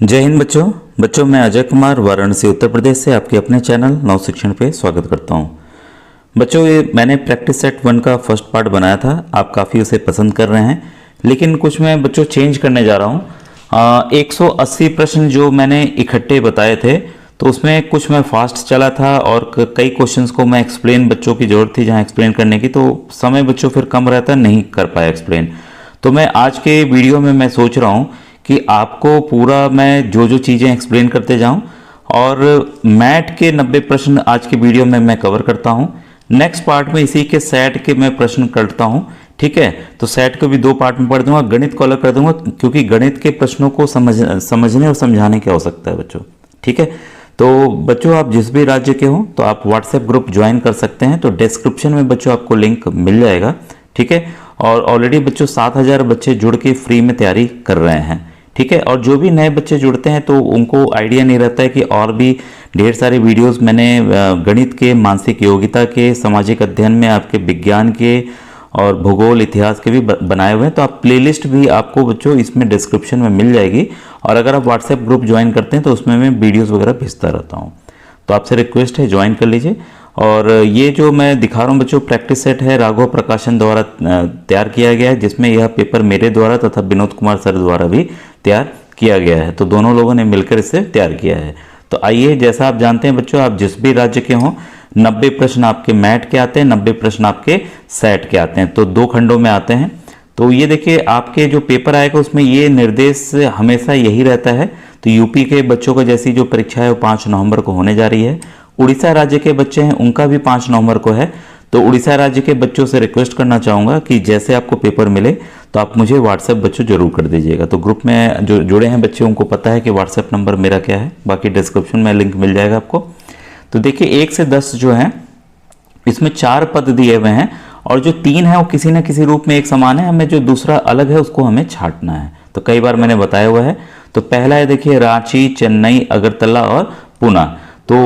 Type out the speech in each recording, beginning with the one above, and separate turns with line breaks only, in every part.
जय हिंद बच्चों मैं अजय कुमार वाराणसी उत्तर प्रदेश से आपके अपने चैनल नव शिक्षण पे स्वागत करता हूं। बच्चों ये मैंने प्रैक्टिस सेट 1 का फर्स्ट पार्ट बनाया था, आप काफ़ी उसे पसंद कर रहे हैं, लेकिन कुछ मैं बच्चों चेंज करने जा रहा हूं। 180 प्रश्न जो मैंने इकट्ठे बताए थे तो उसमें कुछ मैं फास्ट चला था और कई क्वेश्चंस को मैं एक्सप्लेन बच्चों की ज़रूरत थी जहाँ एक्सप्लेन करने की, तो समय बच्चों फिर कम रहता, नहीं कर पाया एक्सप्लेन। तो मैं आज के वीडियो में मैं सोच रहा हूँ कि आपको पूरा मैं जो जो चीज़ें एक्सप्लेन करते जाऊं और मैथ के 90 प्रश्न आज के वीडियो में मैं कवर करता हूं। नेक्स्ट पार्ट में इसी के सेट के मैं प्रश्न करता हूं, ठीक है। तो सेट को भी 2 पार्ट में पढ़ दूंगा, गणित को अलग कर दूंगा, क्योंकि गणित के प्रश्नों को समझने और समझाने की आवश्यकता है बच्चों, ठीक है। तो बच्चों आप जिस भी राज्य के हो तो आप व्हाट्सएप ग्रुप ज्वाइन कर सकते हैं, तो डिस्क्रिप्शन में बच्चों आपको लिंक मिल जाएगा, ठीक है। और ऑलरेडी बच्चों 7000 बच्चे जुड़ के फ्री में तैयारी कर रहे हैं, ठीक है। और जो भी नए बच्चे जुड़ते हैं तो उनको आइडिया नहीं रहता है कि और भी ढेर सारे वीडियोस मैंने गणित के, मानसिक योग्यता के, सामाजिक अध्ययन में, आपके विज्ञान के और भूगोल इतिहास के भी बनाए हुए हैं। तो आप प्लेलिस्ट भी आपको बच्चों इसमें डिस्क्रिप्शन में मिल जाएगी, और अगर आप व्हाट्सएप ग्रुप ज्वाइन करते हैं तो उसमें मैं वीडियोज़ वगैरह भेजता रहता हूँ। तो आपसे रिक्वेस्ट है ज्वाइन कर लीजिए। और ये जो मैं दिखा रहा हूँ बच्चों प्रैक्टिस सेट है, राघव प्रकाशन द्वारा तैयार किया गया है, जिसमें यह पेपर मेरे द्वारा तथा विनोद कुमार सर द्वारा भी तैयार किया गया है। तो दोनों लोगों ने मिलकर इसे तैयार किया है। तो आइए, जैसा आप जानते हैं बच्चों, आप जिस भी राज्य के हों 90 प्रश्न आपके मैथ के आते हैं, 90 प्रश्न आपके सेट के आते हैं, तो 2 खंडों में आते हैं। तो ये देखिए आपके जो पेपर आएगा उसमें ये निर्देश हमेशा यही रहता है। तो यूपी के बच्चों का जैसी जो परीक्षा है वो 5 नवंबर को होने जा रही है। उड़ीसा राज्य के बच्चे हैं उनका भी 5 नवंबर को है। तो उड़ीसा राज्य के बच्चों से रिक्वेस्ट करना चाहूँगा कि जैसे आपको पेपर मिले तो आप मुझे व्हाट्सएप बच्चों जरूर कर दीजिएगा। तो ग्रुप में जो जुड़े हैं बच्चे उनको पता है कि व्हाट्सएप नंबर मेरा क्या है, बाकी डिस्क्रिप्शन में लिंक मिल जाएगा आपको। तो देखिए 1 से 10 जो है इसमें 4 पद दिए हुए हैं, और जो 3 है वो किसी न किसी रूप में एक समान है, हमें जो दूसरा अलग है उसको हमें छांटना है। तो कई बार मैंने बताया हुआ है। तो पहला है देखिए रांची, चेन्नई, अगरतला और पुणे। तो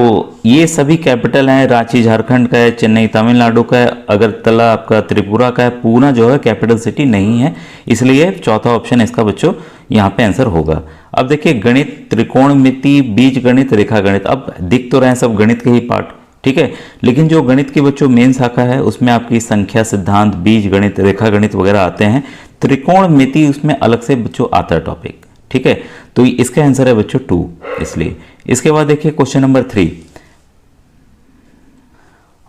ये सभी कैपिटल हैं, रांची झारखंड का है, चेन्नई तमिलनाडु का है, अगरतला आपका त्रिपुरा का है, पुणे जो है कैपिटल सिटी नहीं है, इसलिए चौथा ऑप्शन इसका बच्चों यहाँ पे आंसर होगा। अब देखिए गणित, त्रिकोणमिति, बीज गणित, रेखा गणित, अब दिख तो रहे हैं सब गणित के ही पार्ट, ठीक है, लेकिन जो गणित की बच्चों मेन शाखा है उसमें आपकी संख्या सिद्धांत, बीज गणित, रेखा गणित वगैरह आते हैं। त्रिकोणमिति उसमें अलग से बच्चों आता है टॉपिक, ठीक है। तो इसका आंसर है बच्चों 2, इसलिए। इसके बाद देखिए क्वेश्चन नंबर 3,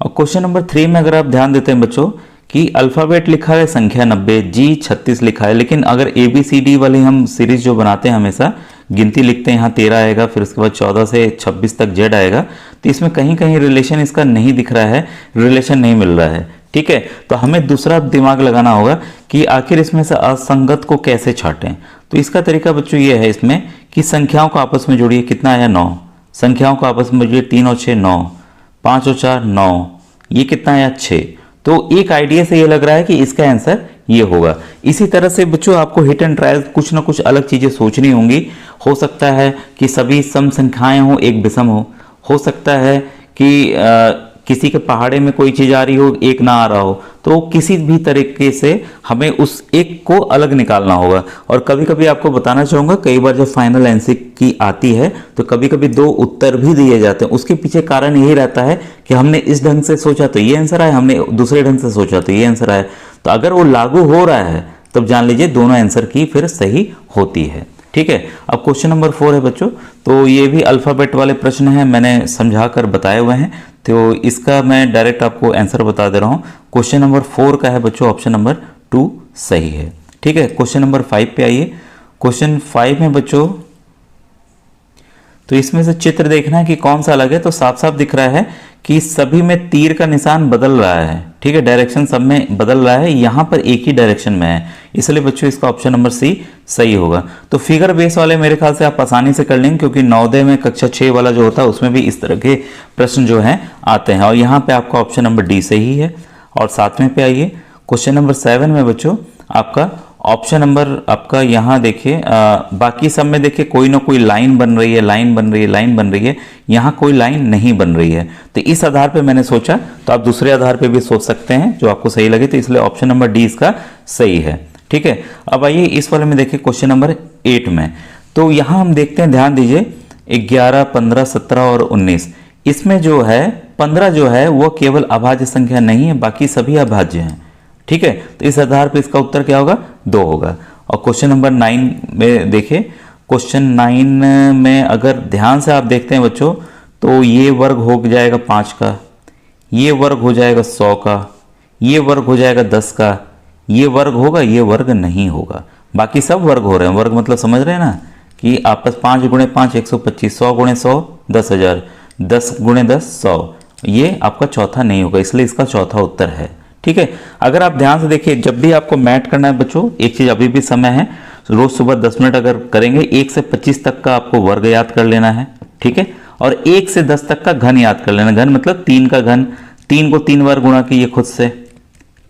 और क्वेश्चन नंबर 3 में अगर आप ध्यान देते हैं बच्चों कि अल्फाबेट लिखा है संख्या 90, जी 36 लिखा है, लेकिन अगर ABCD वाली हम सीरीज जो बनाते हैं हमेशा गिनती लिखते हैं, यहाँ 13 आएगा, फिर उसके बाद 14 से 26 तक Z आएगा, तो इसमें कहीं कहीं रिलेशन इसका नहीं दिख रहा है, रिलेशन नहीं मिल रहा है, ठीक है। तो हमें दूसरा दिमाग लगाना होगा कि आखिर इसमें से असंगत को कैसे छांटें। तो इसका तरीका बच्चों ये है इसमें कि संख्याओं को आपस में जोड़िए, कितना आया 9, संख्याओं को आपस में जोड़िए, 3 और 6 9, 5 और 4 9, ये कितना आया 6। तो एक आइडिया से ये लग रहा है कि इसका आंसर ये होगा। इसी तरह से बच्चों आपको हिट एंड ट्रायल कुछ ना कुछ अलग चीजें सोचनी होंगी। हो सकता है कि सभी सम संख्याएं हो, एक विषम हो सकता है कि किसी के पहाड़े में कोई चीज आ रही हो, एक ना आ रहा हो, तो किसी भी तरीके से हमें उस एक को अलग निकालना होगा। और कभी कभी आपको बताना चाहूंगा, कई बार जब फाइनल एमसीक्यू आती है तो कभी कभी 2 उत्तर भी दिए जाते हैं। उसके पीछे कारण यही रहता है कि हमने इस ढंग से सोचा तो ये आंसर आया, हमने दूसरे ढंग से सोचा तो ये आंसर आया। तो अगर वो लागू हो रहा है तब जान लीजिए दोनों आंसर की फिर सही होती है, ठीक है। अब क्वेश्चन नंबर 4 है बच्चों, तो ये भी अल्फाबेट वाले प्रश्न हैं, मैंने समझा कर बताए हुए हैं, तो इसका मैं डायरेक्ट आपको आंसर बता दे रहा हूँ। क्वेश्चन नंबर 4 का है बच्चों ऑप्शन नंबर 2 सही है, ठीक है। क्वेश्चन नंबर 5 पे आइए। क्वेश्चन 5 में बच्चों तो इसमें से चित्र देखना है कि कौन सा अलग है। तो साफ साफ दिख रहा है कि सभी में तीर का निशान बदल रहा है, ठीक है, डायरेक्शन सब में बदल रहा है, यहाँ पर एक ही डायरेक्शन में है, इसलिए बच्चों इसका ऑप्शन नंबर सी सही होगा। तो फिगर बेस वाले मेरे ख्याल से आप आसानी से कर लेंगे, क्योंकि नवोदय में कक्षा 6 वाला जो होता है उसमें भी इस तरह के प्रश्न जो हैं आते हैं, और यहाँ पे आपका ऑप्शन नंबर डी सही है। और 7वें पे आइए। क्वेश्चन नंबर 7 में बच्चों आपका ऑप्शन नंबर आपका यहाँ देखिए, बाकी सब में देखिए कोई ना कोई लाइन बन रही है, लाइन बन रही है, लाइन बन रही है, यहाँ कोई लाइन नहीं बन रही है। तो इस आधार पे मैंने सोचा, तो आप दूसरे आधार पे भी सोच सकते हैं जो आपको सही लगे, तो इसलिए ऑप्शन नंबर डी इसका सही है, ठीक है। अब आइए इस वाले में देखिए क्वेश्चन नंबर 8 में। तो यहाँ हम देखते हैं, ध्यान दीजिए 11, 15, 17 और 19, इसमें जो है 15 जो है वो केवल अभाज्य संख्या नहीं है, बाकी सभी अभाज्य हैं। ठीक है, तो इस आधार पर इसका उत्तर क्या होगा, 2 होगा। और क्वेश्चन नंबर 9 में देखिए, क्वेश्चन 9 में अगर ध्यान से आप देखते हैं बच्चों, तो ये वर्ग हो जाएगा 5 का, ये वर्ग हो जाएगा 100 का, ये वर्ग हो जाएगा 10 का, ये वर्ग होगा, ये वर्ग नहीं होगा, बाकी सब वर्ग हो रहे हैं। वर्ग मतलब समझ रहे हैं ना कि आपस 5 गुणे 5 125, 100 गुणे 100 10,000, 10 गुणे 10 100, ये आपका चौथा नहीं होगा, इसलिए इसका चौथा उत्तर है। ठीक है, अगर आप ध्यान से देखिए, जब भी आपको मैथ करना है बच्चों, एक चीज़ अभी भी समय है, रोज सुबह 10 मिनट अगर करेंगे, 1 से 25 तक का आपको वर्ग याद कर लेना है। ठीक है, और 1 से 10 तक का घन याद कर लेना। घन मतलब 3 का घन, 3 को 3 बार गुणा कीजिए खुद से।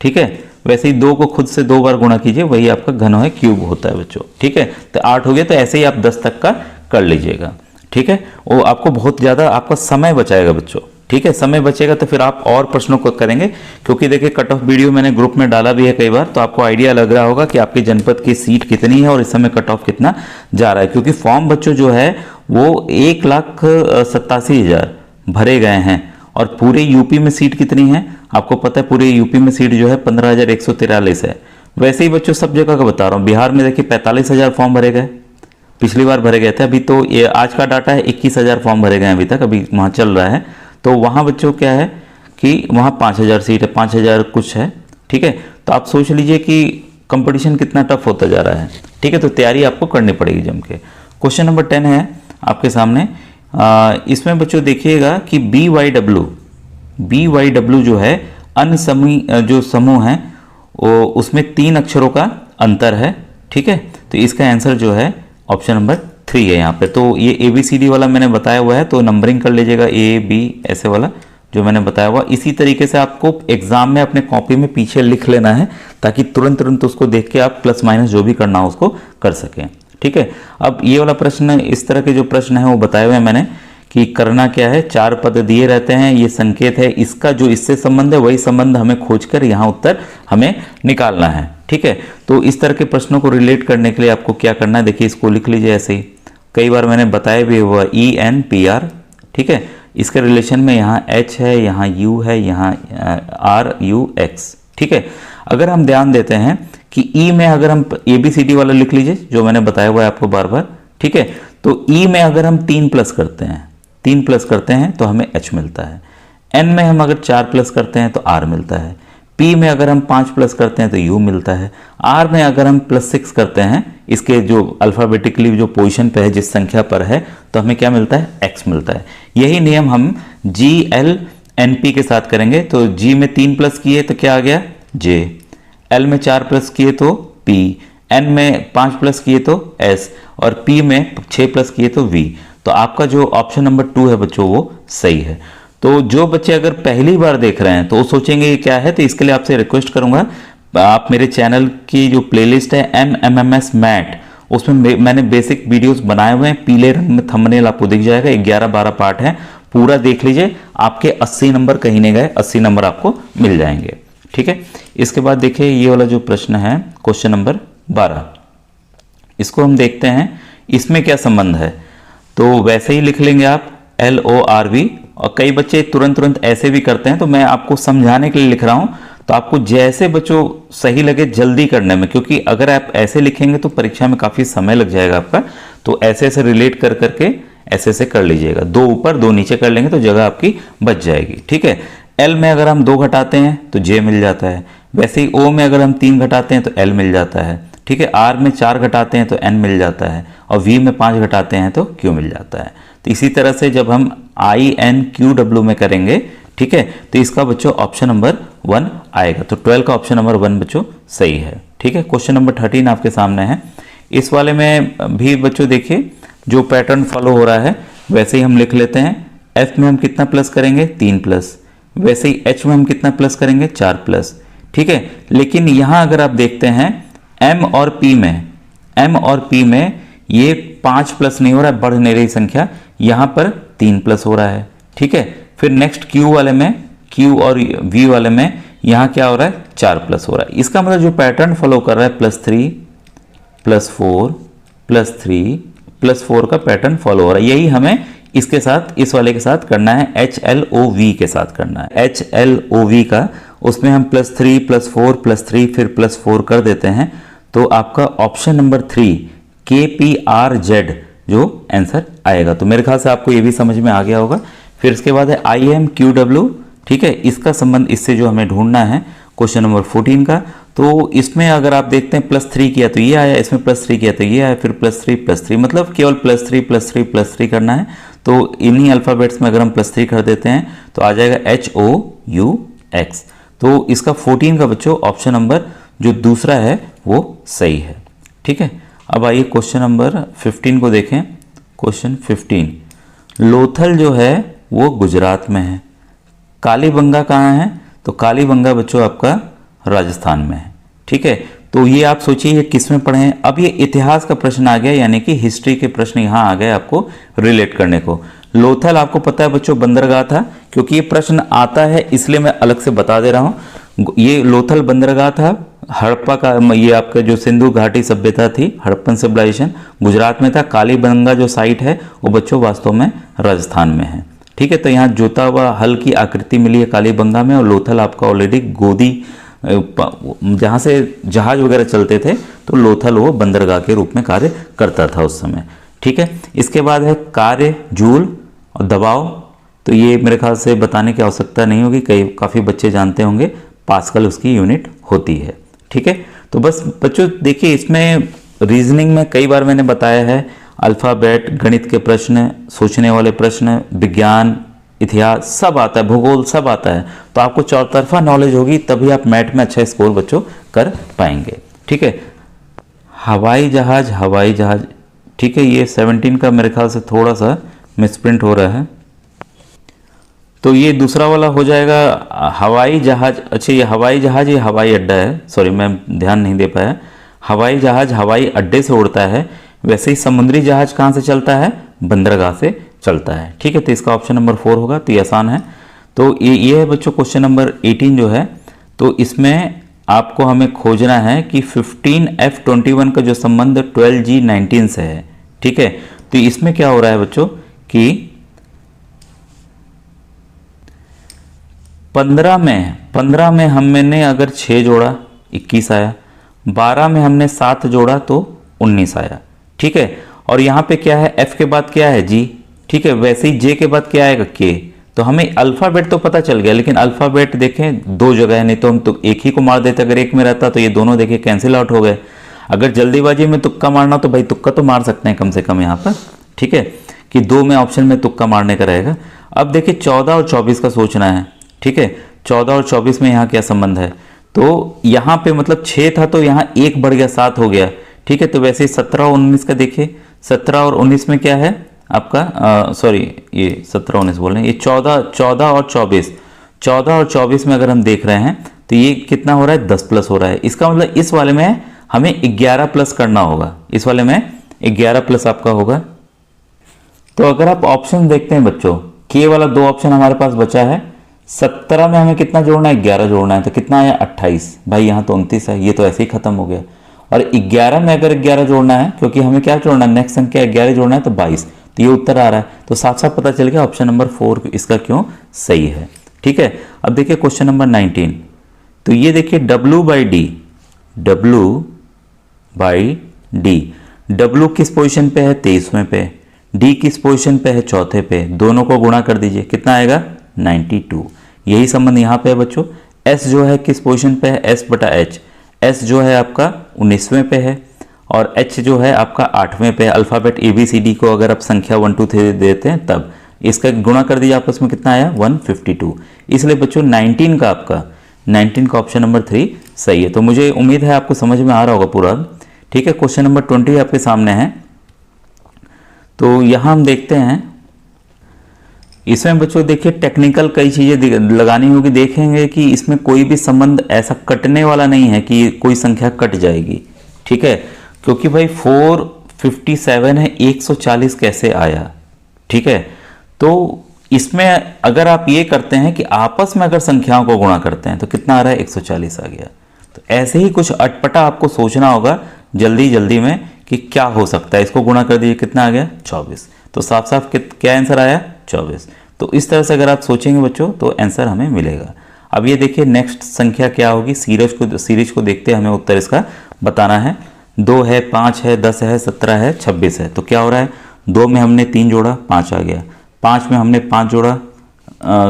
ठीक है, वैसे ही 2 को खुद से 2 बार गुणा कीजिए, वही आपका घन है, क्यूब होता है बच्चों। ठीक है, तो 8 हो गया, तो ऐसे ही आप 10 तक का कर लीजिएगा। ठीक है, वो आपको बहुत ज़्यादा आपका समय बचाएगा बच्चों। ठीक है, समय बचेगा तो फिर आप और प्रश्नों को करेंगे, क्योंकि देखिए कट ऑफ वीडियो मैंने ग्रुप में डाला भी है कई बार, तो आपको आइडिया लग रहा होगा कि आपके जनपद की सीट कितनी है और इस समय कट ऑफ कितना जा रहा है। क्योंकि फॉर्म बच्चों जो है वो 1,87,000 भरे गए हैं, और पूरे यूपी में सीट कितनी है आपको पता है, पूरे यूपी में सीट जो है 15,143 है। वैसे ही बच्चों सब जगह का बता रहा हूँ, बिहार में देखिए 45,000 फॉर्म भरे गए, पिछली बार भरे गए थे। अभी तो ये आज का डाटा है 21,000 फॉर्म भरे गए अभी तक, अभी वहाँ चल रहा है। तो वहाँ बच्चों क्या है कि वहाँ 5,000 सीट है, 5,000 कुछ है। ठीक है, तो आप सोच लीजिए कि कंपटीशन कितना टफ होता जा रहा है। ठीक है, तो तैयारी आपको करनी पड़ेगी जम के। क्वेश्चन नंबर 10 है आपके सामने। इसमें बच्चों देखिएगा कि BYW जो है अन्य जो समूह है वो उसमें 3 अक्षरों का अंतर है। ठीक है, तो इसका आंसर जो है ऑप्शन नंबर 3 है यहाँ पे। तो ये ABCD वाला मैंने बताया हुआ है, तो नंबरिंग कर लीजिएगा A B ऐसे वाला जो मैंने बताया हुआ। इसी तरीके से आपको एग्जाम में अपने कॉपी में पीछे लिख लेना है, ताकि तुरंत उसको देख के आप प्लस माइनस जो भी करना हो उसको कर सकें। ठीक है, अब ये वाला प्रश्न, इस तरह के जो प्रश्न है वो बताए हुए हैं मैंने कि करना क्या है। 4 पद दिए रहते हैं, ये संकेत है, इसका जो इससे संबंध है वही संबंध हमें खोजकर यहाँ उत्तर हमें निकालना है। ठीक है, तो इस तरह के प्रश्नों को रिलेट करने के लिए आपको क्या करना है, देखिए इसको लिख लीजिए ऐसे ही, कई बार मैंने बताया भी हुआ ENPR। ठीक है, इसके रिलेशन में यहाँ H है, यहाँ U है, यहाँ RUX। ठीक है, अगर हम ध्यान देते हैं कि E में अगर हम ABCD वाला लिख लीजिए जो मैंने बताया हुआ है आपको बार बार। ठीक है, तो E में अगर हम 3 प्लस करते हैं, 3 प्लस करते हैं तो हमें H मिलता है। N में हम अगर 4 प्लस करते हैं तो R मिलता है। P में अगर हम 5 प्लस करते हैं तो U मिलता है। R में अगर हम +6 करते हैं, इसके जो अल्फ़ाबेटिकली जो पोजीशन पे है, जिस संख्या पर है, तो हमें क्या मिलता है, X मिलता है। यही नियम हम GLNP के साथ करेंगे। तो G में 3 प्लस किए तो क्या आ गया, J, L में 4 प्लस किए तो P, N में 5 प्लस किए तो S, और P में 6 प्लस किए तो V। तो आपका जो ऑप्शन नंबर 2 है बच्चों वो सही है। तो जो बच्चे अगर पहली बार देख रहे हैं तो वो सोचेंगे ये क्या है, तो इसके लिए आपसे रिक्वेस्ट करूंगा, आप मेरे चैनल की जो प्लेलिस्ट है MMS मैथ, उसमें मैंने बेसिक वीडियोस बनाए हुए हैं, पीले रंग में थंबनेल आपको दिख जाएगा, 11-12 पार्ट है, पूरा देख लीजिए। आपके 80 नंबर कहीं नहीं गए, 80 नंबर आपको मिल जाएंगे। ठीक है, इसके बाद देखिए ये वाला जो प्रश्न है क्वेश्चन नंबर 12, इसको हम देखते हैं इसमें क्या संबंध है। तो वैसे ही लिख लेंगे आप LORV, और कई बच्चे तुरंत ऐसे भी करते हैं, तो मैं आपको समझाने के लिए लिख रहा हूं। तो आपको जैसे बच्चों सही लगे जल्दी करने में, क्योंकि अगर आप ऐसे लिखेंगे तो परीक्षा में काफी समय लग जाएगा आपका। तो ऐसे रिलेट कर करके ऐसे कर लीजिएगा, 2 ऊपर 2 नीचे कर लेंगे तो जगह आपकी बच जाएगी। ठीक है, L में अगर हम 2 घटाते हैं तो J मिल जाता है। वैसे ही O में अगर हम 3 घटाते हैं तो L मिल जाता है। ठीक है, R में 4 घटाते हैं तो N मिल जाता है, और V में 5 घटाते हैं तो Q मिल जाता है। तो इसी तरह से जब हम INQW में करेंगे, ठीक है, तो इसका बच्चों ऑप्शन नंबर 1 आएगा। तो 12 का ऑप्शन नंबर 1 बच्चों सही है। ठीक है, क्वेश्चन नंबर 13 आपके सामने है। इस वाले में भी बच्चों देखिए जो पैटर्न फॉलो हो रहा है वैसे ही हम लिख लेते हैं। F में हम कितना प्लस करेंगे, 3 प्लस। वैसे ही H में हम कितना प्लस करेंगे, 4 प्लस। ठीक है, लेकिन यहां अगर आप देखते हैं M और P में ये 5 प्लस नहीं हो रहा है, बढ़ नहीं रही संख्या, यहां पर 3 प्लस हो रहा है। ठीक है, फिर नेक्स्ट Q वाले में, Q और V वाले में यहां क्या हो रहा है, 4 प्लस हो रहा है। इसका मतलब जो पैटर्न फॉलो कर रहा है +3 +4 +3 +4 का पैटर्न फॉलो हो रहा है। यही हमें इसके साथ, इस वाले के साथ करना है, HLOV के साथ करना है। HLOV का उसमें हम +3 +4 +3 फिर +4 कर देते हैं, तो आपका ऑप्शन नंबर 3 KPRZ जो आंसर आएगा। तो मेरे ख्याल से आपको ये भी समझ में आ गया होगा। फिर इसके बाद है IMQW, ठीक है, इसका संबंध इससे जो हमें ढूंढना है क्वेश्चन नंबर 14 का। तो इसमें अगर आप देखते हैं +3 किया तो ये आया, इसमें +3 किया तो ये आया, फिर +3 मतलब केवल +3 करना है। तो इन्हीं अल्फ़ाबेट्स में अगर हम +3 कर देते हैं तो आ जाएगा HOUX। तो इसका 14 का बच्चों ऑप्शन नंबर जो दूसरा है वो सही है। ठीक है, अब आइए क्वेश्चन नंबर 15 को देखें। क्वेश्चन 15, लोथल जो है वो गुजरात में है, कालीबंगा कहाँ है? तो कालीबंगा बच्चों आपका राजस्थान में है। ठीक है, तो ये आप सोचिए ये किस में पढ़े हैं। अब ये इतिहास का प्रश्न आ गया, यानी कि हिस्ट्री के प्रश्न यहाँ आ गए आपको रिलेट करने को। लोथल आपको पता है बच्चों बंदरगाह था, क्योंकि ये प्रश्न आता है इसलिए मैं अलग से बता दे रहा हूँ। ये लोथल बंदरगाह था, हड़प्पा का, ये आपका जो सिंधु घाटी सभ्यता थी, हड़प्पन सिविलाइजेशन गुजरात में था। कालीबंगा जो साइट है वो बच्चों वास्तव में राजस्थान में है। ठीक है, तो यहाँ जोता हुआ हल की आकृति मिली है कालीबंगा में, और लोथल आपका ऑलरेडी गोदी, जहाँ से जहाज वगैरह चलते थे, तो लोथल वो बंदरगाह के रूप में कार्य करता था उस समय। ठीक है, इसके बाद है कार्य, जूल और दबाव। तो ये मेरे ख्याल से बताने की आवश्यकता नहीं होगी, काफ़ी बच्चे जानते होंगे, पास्कल उसकी यूनिट होती है। ठीक है, तो बस बच्चों देखिए इसमें रीजनिंग में कई बार मैंने बताया है, अल्फ़ाबेट, गणित के प्रश्न, सोचने वाले प्रश्न, विज्ञान, इतिहास सब आता है, भूगोल सब आता है। तो आपको चौतरफा नॉलेज होगी तभी आप मैथ में अच्छा स्कोर बच्चों कर पाएंगे। ठीक है, हवाई जहाज, ठीक है, ये 17 का मेरे ख्याल से थोड़ा सा मिसप्रिंट हो रहा है, तो ये दूसरा वाला हो जाएगा हवाई जहाज। अच्छा, ये हवाई जहाज ये हवाई अड्डा है, सॉरी मैं ध्यान नहीं दे पाया। हवाई जहाज हवाई अड्डे से उड़ता है, वैसे ही समुद्री जहाज कहाँ से चलता है? बंदरगाह से चलता है। ठीक है, तो इसका ऑप्शन नंबर 4 होगा, तो ये आसान है। तो ये है बच्चों क्वेश्चन नंबर 18 जो है, तो इसमें आपको हमें खोजना है कि 15F21 का जो संबंध 12G19 से है। ठीक है, तो इसमें क्या हो रहा है बच्चों कि 15 में हमने अगर 6 जोड़ा 21 आया, 12 में हमने 7 जोड़ा तो 19 आया। ठीक है, और यहाँ पे क्या है, F के बाद क्या है? G। ठीक है, वैसे ही J के बाद क्या आएगा? K। तो हमें अल्फ़ाबेट तो पता चल गया, लेकिन अल्फ़ाबेट देखें 2 जगह है, नहीं तो हम तो एक ही को मार देते। अगर एक में रहता तो ये दोनों देखिए कैंसिल आउट हो गए। अगर जल्दीबाजी में तुक्का मारना तो भाई तुक्का तो मार सकते हैं कम से कम यहाँ पर। ठीक है, कि 2 में ऑप्शन में तुक्का मारने का रहेगा। अब देखिए 14 और 24 का सोचना है। ठीक है, 14 और 24 में यहाँ क्या संबंध है? तो यहाँ पे मतलब 6 था तो यहाँ 1 बढ़ गया, 7 हो गया। ठीक है, तो वैसे ही 17 और 19 का देखिए, 17 और 19 में क्या है आपका, सॉरी ये 17 19 बोल रहे हैं, ये 14 और 24 में अगर हम देख रहे हैं तो ये कितना हो रहा है? 10 प्लस हो रहा है। इसका मतलब इस वाले में हमें 11 प्लस करना होगा, इस वाले में 11 प्लस आपका होगा। तो अगर आप ऑप्शन देखते हैं बच्चों, के वाला 2 ऑप्शन हमारे पास बचा है। 17 में हमें कितना जोड़ना है? 11 जोड़ना है, तो कितना आया? 28। भाई यहाँ तो 29 है, ये तो ऐसे ही खत्म हो गया। और 11 में अगर 11 जोड़ना है, क्योंकि हमें क्या जोड़ना है, नेक्स्ट संख्या 11 जोड़ना है, तो 22। तो ये उत्तर आ रहा है, तो साफ साफ पता चल गया ऑप्शन नंबर 4 इसका क्यों सही है। ठीक है, अब देखिए क्वेश्चन नंबर 19। तो ये देखिए W बाई डी, W किस पोजीशन पे है? 23वें पे। D किस पोजीशन पे है? 4थे पे। दोनों को गुणा कर दीजिए, कितना आएगा? 92। यही संबंध यहाँ पे है बच्चों। S जो है किस पोजीशन पे है? S बटा H। S जो है आपका 19वें पे है, और H जो है आपका 8वें पे है। अल्फ़ाबेट ABCD को अगर आप संख्या 1 2 3 देते हैं तब इसका गुणा कर दीजिए आपस में, कितना आया? 152। इसलिए बच्चों 19 का ऑप्शन नंबर 3 सही है। तो मुझे उम्मीद है आपको समझ में आ रहा होगा पूरा। ठीक है, क्वेश्चन नंबर 20 आपके सामने है। तो यहाँ हम देखते हैं, इसमें बच्चों देखिए टेक्निकल कई चीज़ें लगानी होगी। देखेंगे कि इसमें कोई भी संबंध ऐसा कटने वाला नहीं है कि कोई संख्या कट जाएगी। ठीक है, क्योंकि भाई 457 है, 140 कैसे आया? ठीक है, तो इसमें अगर आप ये करते हैं कि आपस में अगर संख्याओं को गुणा करते हैं तो कितना आ रहा है? 140 आ गया। तो ऐसे ही कुछ अटपटा आपको सोचना होगा जल्दी में कि क्या हो सकता है, इसको गुणा कर दीजिए, कितना आ गया 24। तो साफ साफ क्या आंसर आया 24। तो इस तरह से अगर आप सोचेंगे बच्चों तो आंसर हमें मिलेगा। अब ये देखिए नेक्स्ट संख्या क्या होगी, सीरीज को देखते हमें उत्तर इसका बताना है। 2 है, 5 है, 10 है, 17 है, 26 है। तो क्या हो रहा है, 2 में हमने 3 जोड़ा 5 आ गया, 5 में हमने 5 जोड़ा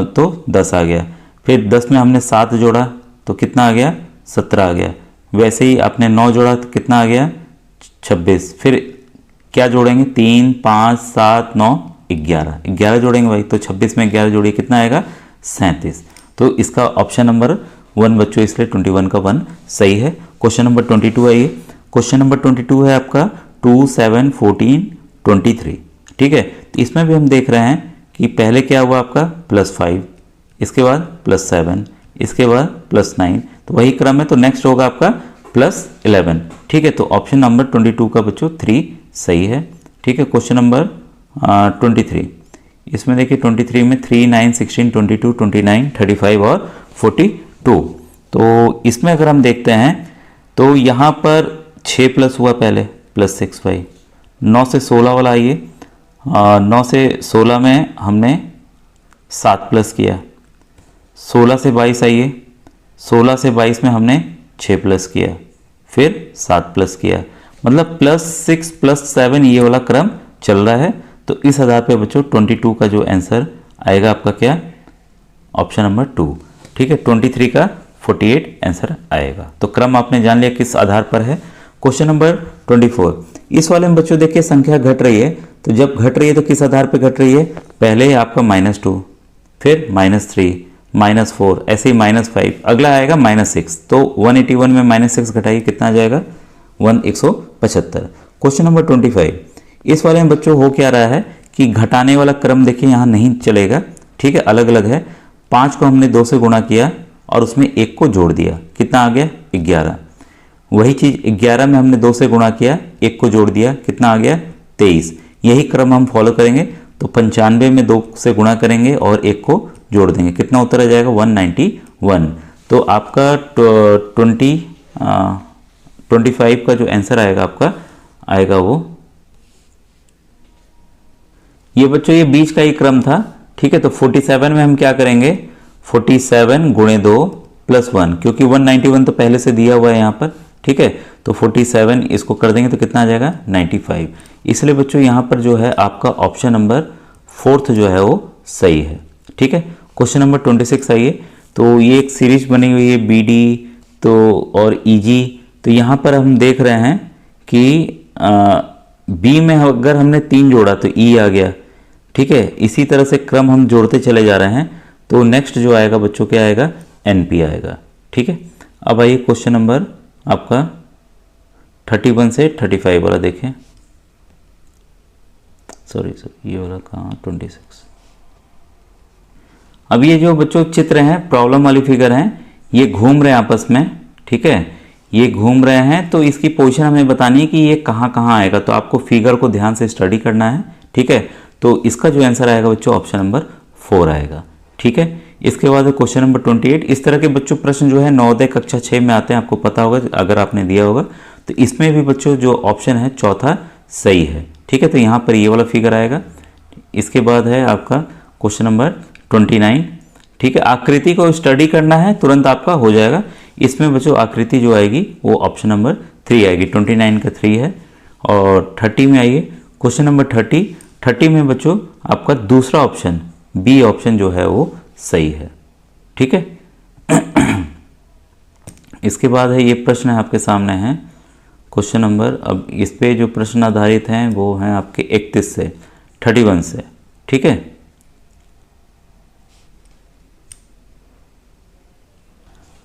तो 10 आ गया, फिर 10 में हमने 7 जोड़ा तो कितना आ गया 17 आ गया। वैसे ही आपने 9 जोड़ा तो कितना आ गया 26। फिर क्या जोड़ेंगे 3, 5, 7, 9, 11 जोड़ेंगे भाई, तो 26 में 11 जोड़िए कितना आएगा 37। तो इसका ऑप्शन नंबर 1 बच्चों, इसलिए 21 का 1 सही है। क्वेश्चन नंबर 22 आइए। क्वेश्चन नंबर 22 है आपका 2, 7, 14, 23। ठीक है, तो इसमें भी हम देख रहे हैं कि पहले क्या हुआ आपका +5, इसके बाद +7, इसके बाद +9, तो वही क्रम है, तो नेक्स्ट होगा आपका +11। ठीक है, तो ऑप्शन नंबर 22 का बच्चों 3 सही है। ठीक है, क्वेश्चन नंबर 23, इसमें देखिए 23 में 3, 9, 16, 22, 29, 35 और 42। तो इसमें अगर हम देखते हैं तो यहाँ पर 6 प्लस हुआ पहले +6 भाई, 9 से 16 वाला आइए, 9 से 16 में हमने 7 प्लस किया, 16 से 22 आइए, 16 से 22 में हमने 6 प्लस किया, फिर 7 प्लस किया, मतलब +6 +7 ये वाला क्रम चल रहा है। तो इस आधार पे बच्चों 22 का जो आंसर आएगा आपका क्या, ऑप्शन नंबर 2। ठीक है, 23 का 48 आंसर आएगा। तो क्रम आपने जान लिया किस आधार पर है। क्वेश्चन नंबर 24, इस वाले में बच्चों देखिए संख्या घट रही है, तो जब घट रही है तो किस आधार पर घट रही है, पहले आपका -2, फिर -3, -4, ऐसे ही -5, अगला आएगा -6। तो 181 में -6 घटाइए, कितना आ जाएगा 175। क्वेश्चन नंबर 25, इस वाले में बच्चों हो क्या रहा है कि घटाने वाला क्रम देखिए यहाँ नहीं चलेगा। ठीक है, अलग अलग है। 5 को हमने 2 से गुणा किया और उसमें 1 को जोड़ दिया, कितना आ गया 11। वही चीज़ 11 में हमने 2 से गुणा किया, 1 को जोड़ दिया, कितना आ गया 23। यही क्रम हम फॉलो करेंगे, तो 95 में 2 से गुणा करेंगे और 1 को जोड़ देंगे, कितना उत्तर आ जाएगा 191। तो आपका 25 का जो आंसर आएगा आपका आएगा वो ये बच्चों, ये बीच का ही क्रम था। ठीक है, तो 47 में हम क्या करेंगे, 47 गुणे 2 + 1, क्योंकि 191 तो पहले से दिया हुआ है यहाँ पर। ठीक है, तो 47 इसको कर देंगे तो कितना आ जाएगा 95। इसलिए बच्चों यहाँ पर जो है आपका ऑप्शन नंबर 4 जो है वो सही है। ठीक है, क्वेश्चन नंबर 26 आइए। तो ये एक सीरीज बनी हुई है BD तो और EG। तो यहाँ पर हम देख रहे हैं कि B में अगर हमने 3 जोड़ा तो E आ गया। ठीक है, इसी तरह से क्रम हम जोड़ते चले जा रहे हैं, तो नेक्स्ट जो आएगा बच्चों क्या आएगा NP आएगा। ठीक है, अब आइए क्वेश्चन नंबर आपका 31 से 35 वाला देखें, सॉरी ये वाला कहाँ 26। अब ये जो बच्चों चित्र हैं, प्रॉब्लम वाली फिगर हैं, ये घूम रहे हैं आपस में। ठीक है, ये घूम रहे हैं, तो इसकी पोजीशन हमें बतानी है कि ये कहाँ कहाँ आएगा। तो आपको फिगर को ध्यान से स्टडी करना है। ठीक है, तो इसका जो आंसर आएगा बच्चों ऑप्शन नंबर 4 आएगा। ठीक है, इसके बाद क्वेश्चन नंबर 28। इस तरह के बच्चों प्रश्न जो है नवोदय कक्षा 6 में आते हैं, आपको पता होगा अगर आपने दिया होगा। तो इसमें भी बच्चों जो ऑप्शन है चौथा सही है। ठीक है, तो यहाँ पर ये वाला फिगर आएगा। इसके बाद है आपका क्वेश्चन नंबर 29। ठीक है, आकृति को स्टडी करना है, तुरंत आपका हो जाएगा। इसमें बच्चों आकृति जो आएगी वो ऑप्शन नंबर 3 आएगी, 29 का 3 है। और 30 में आइए, क्वेश्चन नंबर 30 में बच्चों आपका दूसरा ऑप्शन B ऑप्शन जो है वो सही है। ठीक है, इसके बाद है ये प्रश्न है आपके सामने है क्वेश्चन नंबर, अब इस पे जो प्रश्न आधारित हैं वो हैं आपके 31 से 31 से। ठीक है,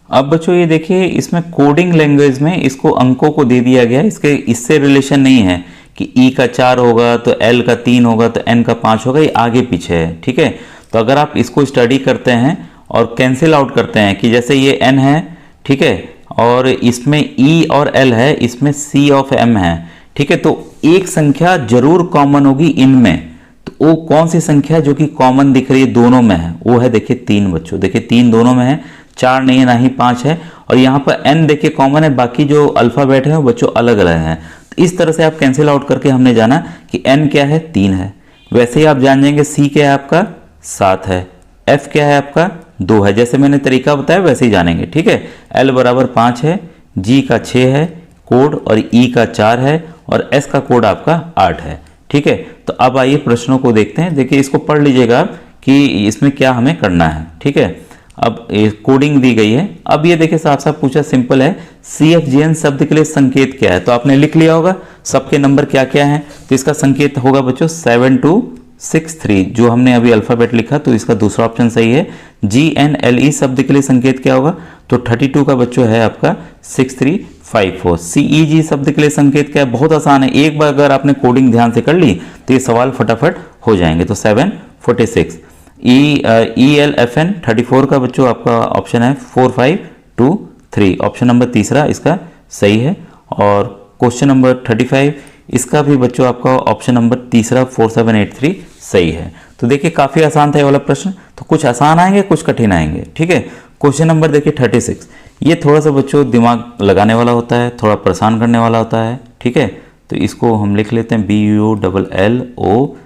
अब बच्चों ये देखिए इसमें कोडिंग लैंग्वेज में इसको अंकों को दे दिया गया है, इससे रिलेशन नहीं है कि E का 4 होगा तो L का 3 होगा तो N का 5 होगा, ये आगे पीछे है। ठीक है, तो अगर आप इसको स्टडी करते हैं और कैंसिल आउट करते हैं कि जैसे ये N है, ठीक है, और इसमें E और L है, इसमें C ऑफ M है। ठीक है, तो एक संख्या जरूर कॉमन होगी इनमें, तो वो कौन सी संख्या जो कि कॉमन दिख रही है दोनों में है, वो है देखिए 3 बच्चों। देखिए 3 दोनों में है, 4 नहीं है ना ही 5 है। और यहाँ पर N देखिए कॉमन है, बाकी जो अल्फाबेट है वो बच्चों अलग अलग हैं। इस तरह से आप कैंसिल आउट करके हमने जाना कि n क्या है 3 है। वैसे ही आप जान जाएंगे c क्या है आपका 7 है, f क्या है आपका 2 है, जैसे मैंने तरीका बताया वैसे ही जानेंगे। ठीक है, l बराबर 5 है, g का 6 है कोड और e का 4 है और s का कोड आपका 8 है। ठीक है, तो अब आइए प्रश्नों को देखते हैं। देखिए इसको पढ़ लीजिएगा आप कि इसमें क्या हमें करना है। ठीक है, अब कोडिंग दी गई है। अब ये देखिए साफ साफ पूछा, सिंपल है, CFGN शब्द के लिए संकेत क्या है, तो आपने लिख लिया होगा सबके नंबर क्या क्या हैं। तो इसका संकेत होगा बच्चों 7263, जो हमने अभी अल्फाबेट लिखा तो इसका दूसरा ऑप्शन सही है। GNLE शब्द के लिए संकेत क्या होगा, तो 32 का बच्चों है आपका 6354। CEG शब्द के लिए संकेत क्या है, बहुत आसान है, एक बार अगर आपने कोडिंग ध्यान से कर ली तो ये सवाल फटाफट हो जाएंगे। तो 746। ELFN 34 का बच्चों आपका ऑप्शन है 4523, ऑप्शन नंबर तीसरा इसका सही है। और क्वेश्चन नंबर 35 इसका भी बच्चों आपका ऑप्शन नंबर तीसरा 4783 सही है। तो देखिए काफ़ी आसान था ये वाला प्रश्न, तो कुछ आसान आएंगे कुछ कठिन आएंगे। ठीक है, क्वेश्चन नंबर देखिए 36, ये थोड़ा सा बच्चों दिमाग लगाने वाला होता है, थोड़ा परेशान करने वाला होता है। ठीक है, तो इसको हम लिख लेते हैं BULLOCK,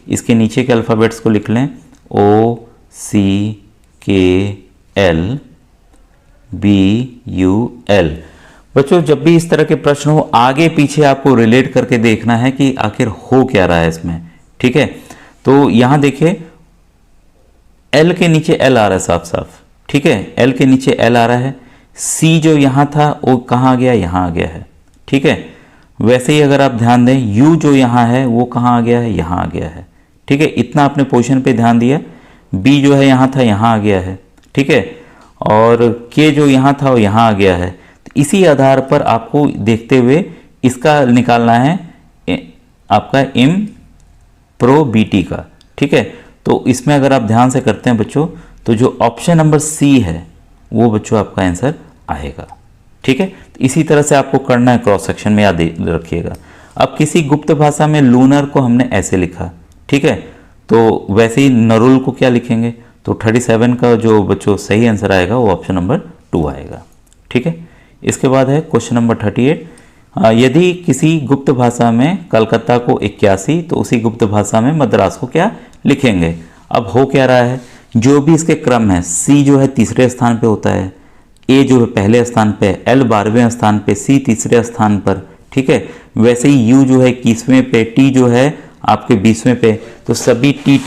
इसके नीचे के अल्फ़ाबेट्स को लिख लें OCKLBUL। बच्चों जब भी इस तरह के प्रश्न हो आगे पीछे आपको रिलेट करके देखना है कि आखिर हो क्या रहा है इसमें। ठीक है, तो यहां देखिए L के नीचे L आ रहा है साफ साफ। ठीक है, L के नीचे L आ रहा है, C जो यहां था वो कहाँ आ गया, यहां आ गया है। ठीक है, वैसे ही अगर आप ध्यान दें U जो यहाँ है वो कहाँ आ गया है, यहाँ आ गया है। ठीक है, इतना आपने पोजीशन पे ध्यान दिया। B जो है यहाँ था, यहाँ आ गया है। ठीक है, और K जो यहाँ था वो यहाँ आ गया है। तो इसी आधार पर आपको देखते हुए इसका निकालना है आपका IMPROBT का। ठीक है, तो इसमें अगर आप ध्यान से करते हैं बच्चों तो जो ऑप्शन नंबर C है वो बच्चों आपका आंसर आएगा। ठीक है, तो इसी तरह से आपको करना है, क्रॉस सेक्शन में याद रखिएगा। अब किसी गुप्त भाषा में लूनर को हमने ऐसे लिखा। ठीक है, तो वैसे ही नरुल को क्या लिखेंगे, तो 37 का जो बच्चों सही आंसर आएगा वो ऑप्शन नंबर 2 आएगा। ठीक है, इसके बाद है क्वेश्चन नंबर 38, यदि किसी गुप्त भाषा में कलकत्ता को 81 तो उसी गुप्त भाषा में मद्रास को क्या लिखेंगे। अब हो क्या रहा है, जो भी इसके क्रम है, C जो है तीसरे स्थान पे होता है, A जो है पहले स्थान पे, L 12वें स्थान पे, C तीसरे स्थान पर। ठीक है, वैसे ही U जो है 21वें पे, T जो है आपके 20वें पे, तो सभी T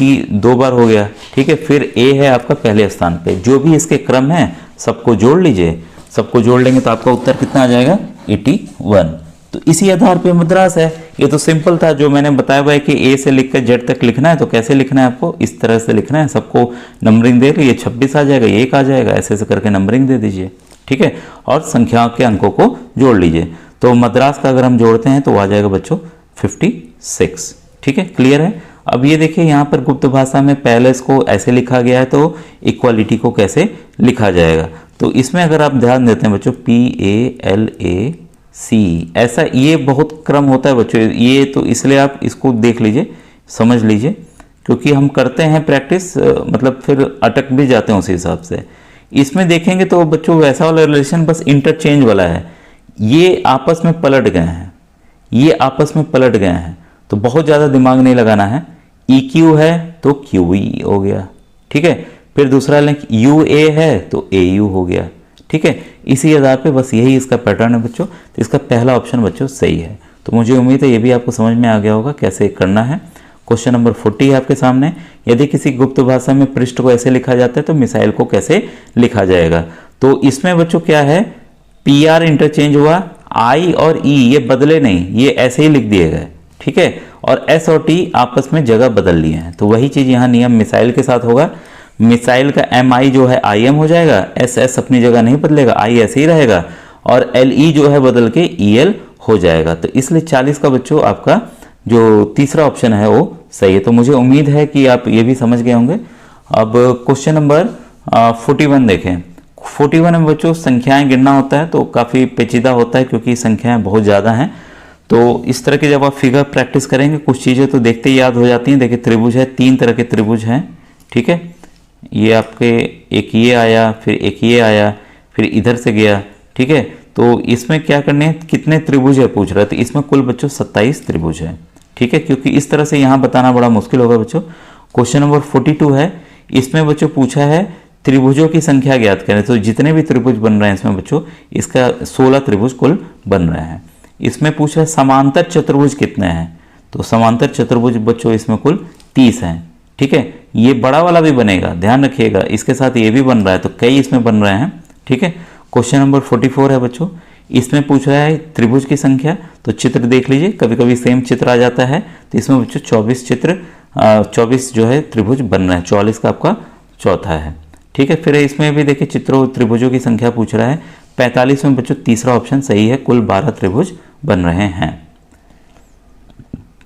2 बार हो गया। ठीक है, फिर A है आपका पहले स्थान पे। जो भी इसके क्रम है सबको जोड़ लीजिए, सबको जोड़ लेंगे तो आपका उत्तर कितना आ जाएगा 81। तो इसी आधार पे मद्रास है। ये तो सिंपल था जो मैंने बताया हुआ है कि A से लिखकर Z तक लिखना है, तो कैसे लिखना है आपको, इस तरह से लिखना है। सबको नंबरिंग दे, ये 26 आ जाएगा, ये 1 आ जाएगा, ऐसे ऐसे करके नंबरिंग दे दीजिए। ठीक है, और संख्याओं के अंकों को जोड़ लीजिए। तो मद्रास का अगर हम जोड़ते हैं तो आ जाएगा बच्चों 56। ठीक है, क्लियर है। अब ये देखिए यहाँ पर गुप्त भाषा में पैलेस को ऐसे लिखा गया है, तो इक्वालिटी को कैसे लिखा जाएगा। तो इसमें अगर आप ध्यान देते हैं बच्चों PALAC, ऐसा ये बहुत क्रम होता है बच्चों, ये तो इसलिए आप इसको देख लीजिए, समझ लीजिए, क्योंकि हम करते हैं प्रैक्टिस, मतलब फिर अटक भी जाते हैं उसी हिसाब से। इसमें देखेंगे तो बच्चों वैसा वाला रिलेशन बस इंटरचेंज वाला है, ये आपस में पलट गए हैं, ये आपस में पलट गए हैं, तो बहुत ज़्यादा दिमाग नहीं लगाना है। EQ है तो QE हो गया। ठीक है, फिर दूसरा लिंक UA है तो AU हो गया। ठीक है, इसी आधार पे बस यही इसका पैटर्न है बच्चों। तो इसका पहला ऑप्शन बच्चों सही है। तो मुझे उम्मीद है ये भी आपको समझ में आ गया होगा कैसे करना है। क्वेश्चन नंबर 40 है आपके सामने, यदि किसी गुप्त भाषा में पृष्ठ को ऐसे लिखा जाता है तो मिसाइल को कैसे लिखा जाएगा। तो इसमें बच्चों क्या है, PR इंटरचेंज हुआ, I और E ये बदले नहीं, ये ऐसे ही लिख दिए गए। ठीक है, और S और T आपस में जगह बदल लिए हैं, तो वही चीज़ यहाँ नियम मिसाइल के साथ होगा। मिसाइल का MI जो है IM हो जाएगा, SS अपनी जगह नहीं बदलेगा, I ऐसे ही रहेगा, और LE जो है बदल के EL हो जाएगा। तो इसलिए 40 का बच्चों आपका जो तीसरा ऑप्शन है वो सही है। तो मुझे उम्मीद है कि आप ये भी समझ गए होंगे। अब क्वेश्चन नंबर 41 देखें। 41 में बच्चों संख्याएं गिनना होता है, तो काफ़ी पेचीदा होता है क्योंकि संख्याएं बहुत ज़्यादा हैं। तो इस तरह के जब आप फिगर प्रैक्टिस करेंगे कुछ चीज़ें तो देखते ही याद हो जाती हैं। देखिए त्रिभुज है, 3 तरह के त्रिभुज हैं। ठीक है, ये आपके एक ये आया, फिर एक ये आया, फिर इधर से गया। ठीक है, तो इसमें क्या करने हैं, कितने त्रिभुज है पूछ रहा है, तो इसमें कुल बच्चों 27 त्रिभुज है। ठीक है, क्योंकि इस तरह से यहाँ बताना बड़ा मुश्किल होगा बच्चों। क्वेश्चन नंबर 42 है, इसमें बच्चों पूछा है त्रिभुजों की संख्या ज्ञात करें। तो जितने भी त्रिभुज बन रहे हैं इसमें बच्चों, इसका 16 त्रिभुज कुल बन रहे हैं। इसमें पूछा है समांतर चतुर्भुज कितने हैं, तो समांतर चतुर्भुज बच्चों इसमें कुल 30 हैं। ठीक है, ये बड़ा वाला भी बनेगा, ध्यान रखिएगा, इसके साथ ये भी बन रहा है, तो कई इसमें बन रहे हैं। ठीक है, क्वेश्चन नंबर 44 है बच्चों, इसमें पूछ रहा है त्रिभुज की संख्या। तो चित्र देख लीजिए, कभी कभी सेम चित्र आ जाता है, तो इसमें बच्चों 24 जो है त्रिभुज बन रहे हैं, 44 का आपका चौथा है। ठीक है, फिर इसमें भी देखिए चित्रों त्रिभुजों की संख्या पूछ रहा है, 45 में बच्चों तीसरा ऑप्शन सही है, कुल 12 त्रिभुज बन रहे हैं।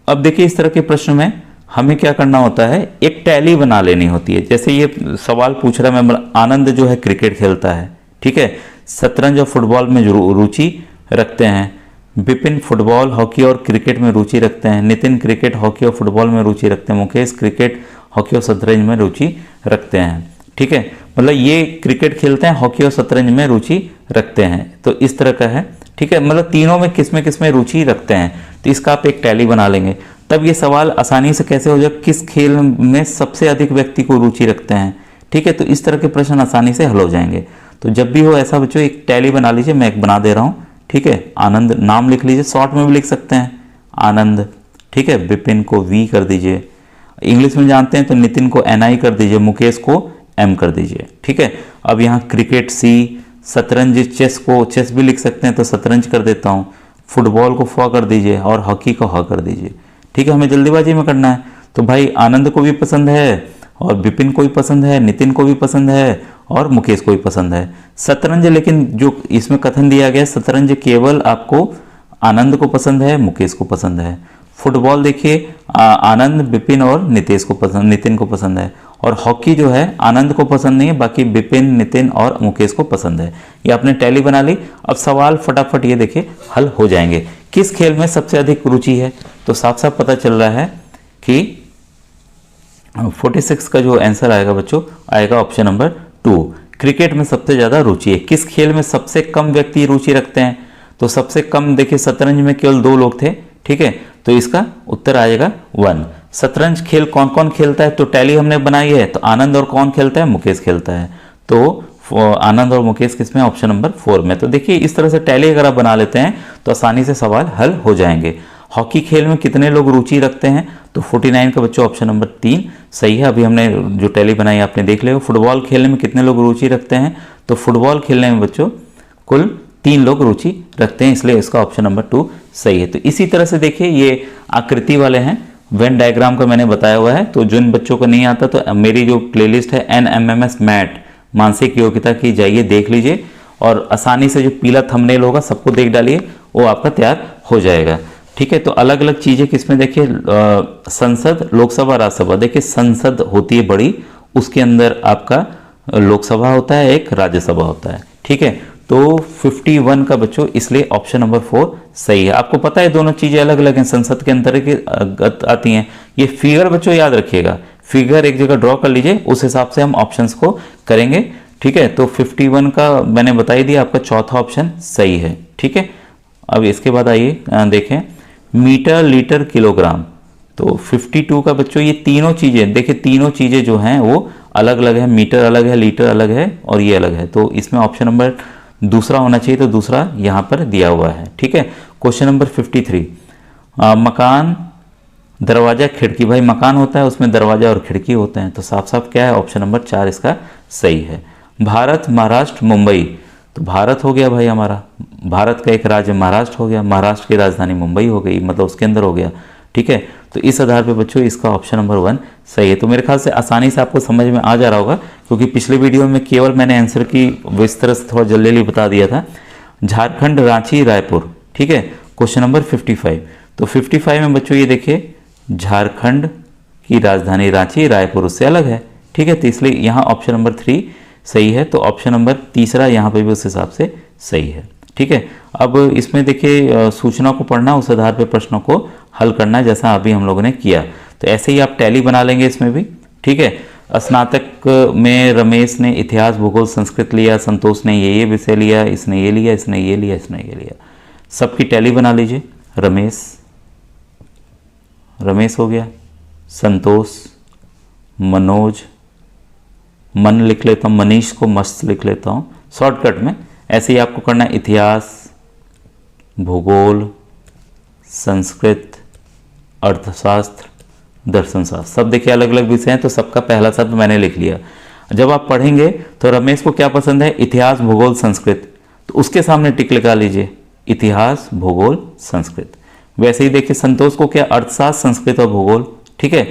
अब देखिए इस तरह के प्रश्न में हमें क्या करना होता है, एक टैली बना लेनी होती है। जैसे ये सवाल पूछ रहा है, मैं आनंद जो है क्रिकेट खेलता है, ठीक है, शतरंज और फुटबॉल में रुचि रखते हैं, विपिन फुटबॉल हॉकी और क्रिकेट में रुचि रखते हैं, नितिन क्रिकेट हॉकी और फुटबॉल में रुचि रखते हैं, मुकेश क्रिकेट हॉकी और शतरंज में रुचि रखते हैं। ठीक है, मतलब ये क्रिकेट खेलते हैं, हॉकी और शतरंज में रुचि रखते हैं, तो इस तरह का है। ठीक है, मतलब तीनों में किस में रुचि रखते हैं, तो इसका आप एक टैली बना लेंगे। तब ये सवाल आसानी से कैसे हो जाए, किस खेल में सबसे अधिक व्यक्ति को रुचि रखते हैं। ठीक है, तो इस तरह के प्रश्न आसानी से हल हो जाएंगे। तो जब भी हो ऐसा बच्चों एक टैली बना लीजिए, मैं एक बना दे रहा हूँ। ठीक है, आनंद नाम लिख लीजिए, शॉर्ट में भी लिख सकते हैं आनंद। ठीक है, विपिन को वी कर दीजिए, इंग्लिश में जानते हैं तो नितिन को NI कर दीजिए, मुकेश को M कर दीजिए। ठीक है, अब यहाँ क्रिकेट C, शतरंज चेस को चेस भी लिख सकते हैं तो शतरंज कर देता हूँ, फुटबॉल को फ कर दीजिए और हॉकी को ह कर दीजिए। ठीक है, हमें जल्दीबाजी में करना है, तो भाई आनंद को भी पसंद है और विपिन को भी पसंद है, नितिन को भी पसंद है और मुकेश को भी पसंद है। शतरंज, लेकिन जो इसमें कथन दिया गया है, शतरंज केवल आपको आनंद को पसंद है, मुकेश को पसंद है। फुटबॉल देखिए आनंद, विपिन और नितिन को पसंद है, और हॉकी जो है आनंद को पसंद नहीं है, बाकी विपिन, नितिन और मुकेश को पसंद है। ये आपने टैली बना ली। अब सवाल फटाफट ये देखिए हल हो जाएंगे। किस खेल में सबसे अधिक रुचि है, तो साफ साफ पता चल रहा है कि 46 का जो आंसर आएगा बच्चों, आएगा ऑप्शन नंबर 2, क्रिकेट में सबसे ज़्यादा रुचि है। किस खेल में सबसे कम व्यक्ति रुचि रखते हैं, तो सबसे कम देखिए शतरंज में केवल 2 लोग थे। ठीक है, तो इसका उत्तर आएगा 1। शतरंज खेल कौन कौन खेलता है, तो टैली हमने बनाई है, तो आनंद और कौन खेलता है, मुकेश खेलता है, तो आनंद और मुकेश किसमें, ऑप्शन नंबर 4 में। तो देखिए इस तरह से टैली अगर आप बना लेते हैं तो आसानी से सवाल हल हो जाएंगे। हॉकी खेल में कितने लोग रुचि रखते हैं, तो 49 का बच्चों ऑप्शन नंबर 3 सही है। अभी हमने जो टैली बनाई आपने देख लिया। फुटबॉल खेलने में कितने लोग रुचि रखते हैं, तो फुटबॉल खेलने में बच्चों कुल 3 लोग रुचि रखते हैं, इसलिए इसका ऑप्शन नंबर 2 सही है। तो इसी तरह से देखिए ये आकृति वाले हैं, वेन डायग्राम का मैंने बताया हुआ है। तो जिन बच्चों को नहीं आता तो मेरी जो प्लेलिस्ट है NMMS मैट मानसिक योग्यता की, जाइए देख लीजिए, और आसानी से जो पीला थंबनेल होगा सबको देख डालिए, वो आपका तैयार हो जाएगा। ठीक है, तो अलग अलग चीज़ें किसमें देखिए, संसद, लोकसभा, राज्यसभा। देखिए संसद होती है बड़ी, उसके अंदर आपका लोकसभा होता है, एक राज्यसभा होता है। ठीक है, तो 51 का बच्चों इसलिए ऑप्शन नंबर 4 सही है। आपको पता है दोनों चीज़ें अलग अलग हैं, संसद के अंतर्गत आती हैं। ये फिगर बच्चों याद रखिएगा, फिगर एक जगह ड्रॉ कर लीजिए, उस हिसाब से हम ऑप्शंस को करेंगे। ठीक है, तो 51 का मैंने बता ही दिया, आपका चौथा ऑप्शन सही है। ठीक है, अब इसके बाद आइए देखें मीटर, लीटर, किलोग्राम। तो 52 का बच्चों ये तीनों चीज़ें देखिए, तीनों चीज़ें जो हैं वो अलग अलग है, मीटर अलग है, लीटर अलग है और ये अलग है। तो इसमें ऑप्शन नंबर दूसरा होना चाहिए, तो दूसरा यहाँ पर दिया हुआ है। ठीक है, क्वेश्चन नंबर 53, मकान, दरवाजा, खिड़की। भाई मकान होता है उसमें दरवाजा और खिड़की होते हैं, तो साफ साफ क्या है, ऑप्शन नंबर 4 इसका सही है। भारत, महाराष्ट्र, मुंबई। तो भारत हो गया भाई हमारा, भारत का एक राज्य महाराष्ट्र हो गया, महाराष्ट्र की राजधानी मुंबई हो गई, मतलब उसके अंदर हो गया। ठीक है, तो इस आधार पे बच्चों इसका ऑप्शन नंबर 1 सही है। तो मेरे ख्याल से आसानी से आपको समझ में आ जा रहा होगा, क्योंकि पिछले वीडियो में केवल मैंने आंसर की विस्तार से थोड़ा जल्दी बता दिया था। झारखंड, रांची, रायपुर। ठीक है, क्वेश्चन नंबर 55। तो 55 में बच्चों ये देखिए झारखंड की राजधानी रांची, रायपुर उससे अलग है। ठीक है, तो इसलिए यहाँ ऑप्शन नंबर 3 सही है। तो ऑप्शन नंबर तीसरा यहाँ पे भी उस हिसाब से सही है। ठीक है, अब इसमें देखिए सूचना को पढ़ना, उस आधार पे प्रश्नों को हल करना है, जैसा अभी हम लोगों ने किया। तो ऐसे ही आप टैली बना लेंगे इसमें भी। ठीक है, स्नातक में रमेश ने इतिहास, भूगोल, संस्कृत लिया, संतोष ने ये विषय लिया, इसने ये लिया, इसने ये लिया, इसने ये लिया। सबकी टैली बना लीजिए। रमेश हो गया, संतोष, मनोज, मन लिख लेता हूँ, मनीष को मस्त लिख लेता हूँ शॉर्टकट में। ऐसे ही आपको करना है इतिहास, भूगोल, संस्कृत, अर्थशास्त्र, दर्शन शास्त्र। सब देखिए अलग अलग विषय हैं, तो सबका पहला शब्द मैंने लिख लिया। जब आप पढ़ेंगे तो रमेश को क्या पसंद है, इतिहास, भूगोल, संस्कृत, तो उसके सामने टिक लगा लीजिए, इतिहास, भूगोल, संस्कृत। वैसे ही देखिए संतोष को क्या, अर्थशास्त्र, संस्कृत और भूगोल, ठीक है,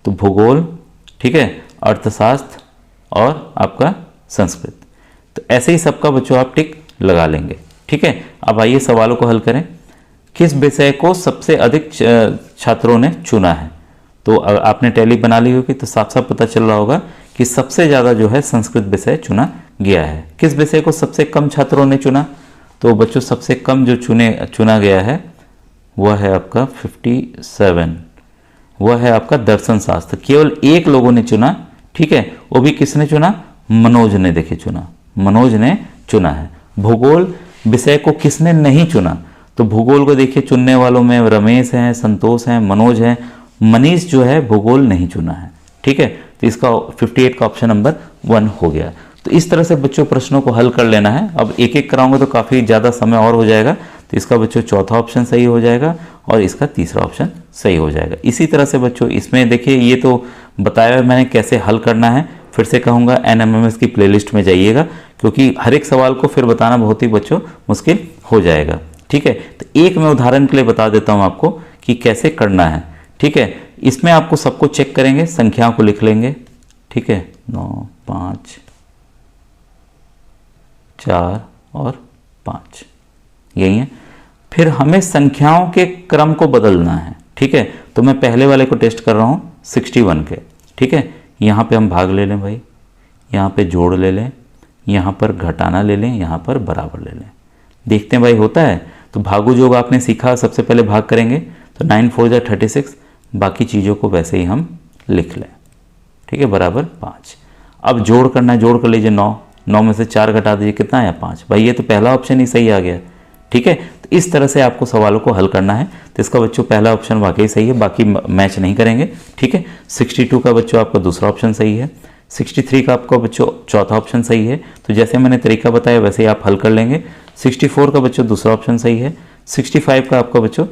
तो भूगोल, ठीक है, अर्थशास्त्र और आपका संस्कृत। तो ऐसे ही सबका बच्चों आप टिक लगा लेंगे, ठीक है। अब आइए सवालों को हल करें। किस विषय को सबसे अधिक छात्रों ने चुना है? तो आपने टैली बना ली होगी, तो साफ साफ पता चल रहा होगा कि सबसे ज़्यादा जो है संस्कृत विषय चुना गया है। किस विषय को सबसे कम छात्रों ने चुना? तो बच्चों सबसे कम जो चुना गया है वह है आपका 57, वह है आपका दर्शन शास्त्र। केवल एक लोगों ने चुना, ठीक है, वो भी किसने चुना? मनोज ने देखिए चुना, मनोज ने चुना है। भूगोल विषय को किसने नहीं चुना? तो भूगोल को देखिए चुनने वालों में रमेश हैं, संतोष हैं, मनोज हैं, मनीष जो है भूगोल नहीं चुना है, ठीक है। तो इसका 58 का ऑप्शन नंबर 1 हो गया। तो इस तरह से बच्चों प्रश्नों को हल कर लेना है। अब एक एक कराऊंगा तो काफ़ी ज़्यादा समय और हो जाएगा, तो इसका बच्चों चौथा ऑप्शन सही हो जाएगा और इसका तीसरा ऑप्शन सही हो जाएगा। इसी तरह से बच्चों इसमें देखिए ये तो बताया मैंने कैसे हल करना है। फिर से कहूँगा NMMS की प्लेलिस्ट में जाइएगा, क्योंकि हर एक सवाल को फिर बताना बहुत ही बच्चों मुश्किल हो जाएगा, ठीक है। तो एक मैं उदाहरण के लिए बता देता हूँ आपको कि कैसे करना है, ठीक है। इसमें आपको सबको चेक करेंगे, संख्याओं को लिख लेंगे, ठीक है, 9, 5, 4 और 5 यही है। फिर हमें संख्याओं के क्रम को बदलना है, ठीक है। तो मैं पहले वाले को टेस्ट कर रहा हूँ 61 के, ठीक है। यहाँ पे हम भाग ले लें भाई, यहाँ पे जोड़ ले लें, यहाँ पर घटाना ले लें, यहाँ पर बराबर ले लें, देखते हैं भाई होता है। तो भागु जोग आपने सीखा, सबसे पहले भाग करेंगे तो 9 4 जा 36, बाकी चीज़ों को वैसे ही हम लिख लें, ठीक है, बराबर 5। अब जोड़ करना है, जोड़ कर लीजिए 9 में से 4 घटा दीजिए, कितना आया 5। भाई ये तो पहला ऑप्शन ही सही आ गया, ठीक है। तो इस तरह से आपको सवालों को हल करना है। तो इसका बच्चों पहला ऑप्शन वाकई सही है, बाकी मैच नहीं करेंगे, ठीक है। 62 का बच्चों आपका दूसरा ऑप्शन सही है, 63 का आपका बच्चों चौथा ऑप्शन सही है। तो जैसे मैंने तरीका बताया वैसे ही आप हल कर लेंगे। 64 का बच्चों दूसरा ऑप्शन सही है, 65 का आपका बच्चों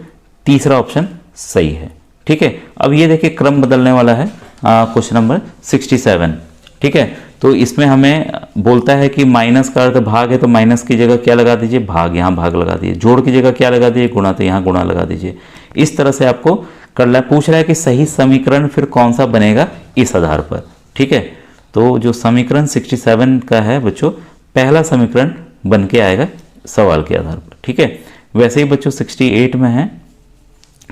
तीसरा ऑप्शन सही है, ठीक है। अब ये देखिए क्रम बदलने वाला है क्वेश्चन नंबर 67, ठीक है। तो इसमें हमें बोलता है कि माइनस का अर्थ भाग है, तो माइनस की जगह क्या लगा दीजिए, भाग, यहाँ भाग लगा दीजिए। जोड़ की जगह क्या लगा दीजिए, गुणा, तो यहाँ गुणा लगा दीजिए। इस तरह से आपको करना है। पूछ रहा है कि सही समीकरण फिर कौन सा बनेगा इस आधार पर, ठीक है। तो जो समीकरण 67 का है बच्चों, पहला समीकरण बन के आएगा सवाल के आधार पर, ठीक है। वैसे ही बच्चों 68 में है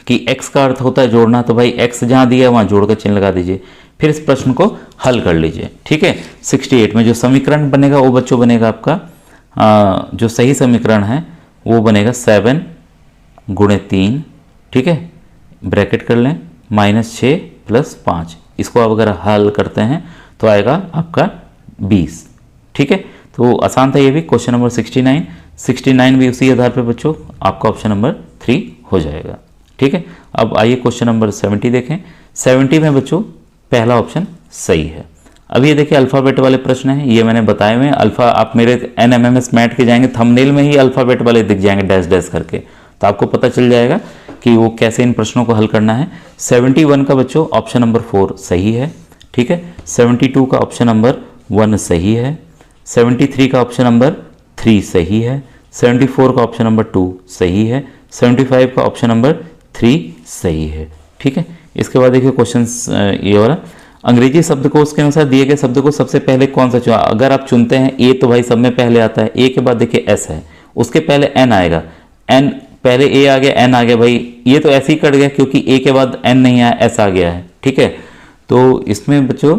कि x का अर्थ होता है जोड़ना, तो भाई x जहाँ दिया है वहाँ जोड़ का चिन्ह लगा दीजिए। फिर इस प्रश्न को हल कर लीजिए, ठीक है। 68 में जो समीकरण बनेगा वो बच्चों बनेगा आपका जो सही समीकरण है वो बनेगा 7 × 3, ठीक है, ब्रैकेट कर लें, -6 + 5। इसको आप अगर हल करते हैं तो आएगा आपका 20, ठीक है। तो आसान था ये भी। क्वेश्चन नंबर 69 भी उसी आधार पर बच्चों आपका ऑप्शन नंबर 3 हो जाएगा, ठीक है। अब आइए क्वेश्चन नंबर 70 देखें। 70 में बच्चों पहला ऑप्शन सही है। अब ये देखिए अल्फ़ाबेट वाले प्रश्न हैं, ये मैंने बताए हुए हैं। अल्फ़ा आप मेरे NMMS मैट के जाएंगे, थंबनेल में ही अल्फ़ाबेट वाले दिख जाएंगे डैश डैश करके, तो आपको पता चल जाएगा कि वो कैसे इन प्रश्नों को हल करना है। 71 का बच्चों ऑप्शन नंबर 4 सही है, ठीक है। 72 का ऑप्शन नंबर 1 सही है, 73 का ऑप्शन नंबर 3 सही है, 74 का ऑप्शन नंबर 2 सही है, 75 का ऑप्शन नंबर 3 सही है, ठीक है। इसके बाद देखिए क्वेश्चन ये वाला, अंग्रेजी शब्दकोश के अनुसार दिए गए शब्द को सबसे पहले कौन सा चुना। अगर आप चुनते हैं ए तो भाई सब में पहले आता है, ए के बाद देखिए एस है, उसके पहले एन आएगा, एन पहले ए आ गया, एन आ गया। भाई ये तो ऐसे ही कट गया क्योंकि ए के बाद एन नहीं आया, एस आ गया है, ठीक है। तो इसमें बच्चों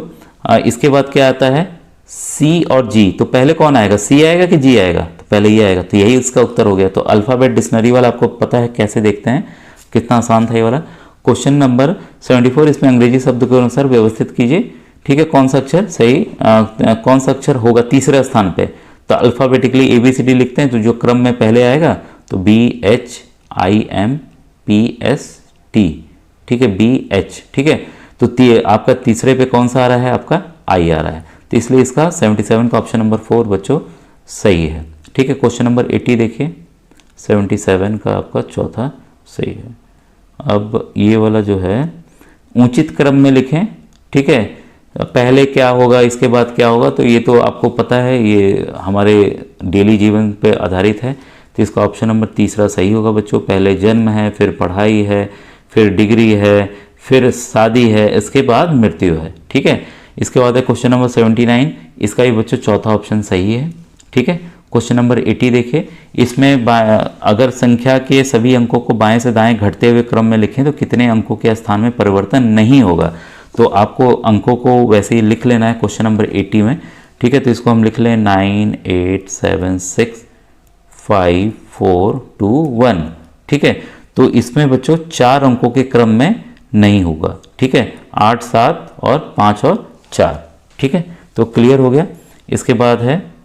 इसके बाद क्या आता है, सी और जी। तो पहले कौन आएगा, सी आएगा कि जी आएगा, तो पहले ये आएगा, तो यही इसका उत्तर हो गया। तो अल्फ़ाबेट डिक्शनरी वाला आपको पता है कैसे देखते हैं, कितना आसान था ये वाला। क्वेश्चन नंबर 74, इसमें अंग्रेजी शब्द के अनुसार व्यवस्थित कीजिए, ठीक है, कौन सा अक्षर सही कौन सा अक्षर होगा तीसरे स्थान पे, तो अल्फाबेटिकली ABCD लिखते हैं, तो जो क्रम में पहले आएगा तो BHIMPST, ठीक है, BH, ठीक है। तो आपका तीसरे पे कौन सा आ रहा है, आपका I आ रहा है, तो इसलिए इसका 77 का ऑप्शन नंबर 4 बच्चों सही है। ठीक है, क्वेश्चन नंबर 80 देखिए, 77 का आपका चौथा सही है। अब ये वाला जो है उचित क्रम में लिखें, ठीक है, पहले क्या होगा इसके बाद क्या होगा, तो ये तो आपको पता है, ये हमारे डेली जीवन पे आधारित है, तो इसका ऑप्शन नंबर तीसरा सही होगा बच्चों। पहले जन्म है, फिर पढ़ाई है, फिर डिग्री है, फिर शादी है, इसके बाद मृत्यु है। ठीक है, इसके बाद है क्वेश्चन नंबर 79, इसका भी बच्चों चौथा ऑप्शन सही है। ठीक है, क्वेश्चन नंबर 80 देखिए, इसमें अगर संख्या के सभी अंकों को बाएं से दाएं घटते हुए क्रम में लिखें तो कितने अंकों के स्थान में परिवर्तन नहीं होगा। तो आपको अंकों को वैसे ही लिख लेना है क्वेश्चन नंबर 80 में। ठीक है, तो इसको हम लिख लें 9 8 7 6 5 4 2 1। ठीक है, तो इसमें बच्चों 4 अंकों के क्रम में नहीं होगा। ठीक है, 8 7 और 5 और 4। ठीक है, तो क्लियर हो गया। इसके बाद है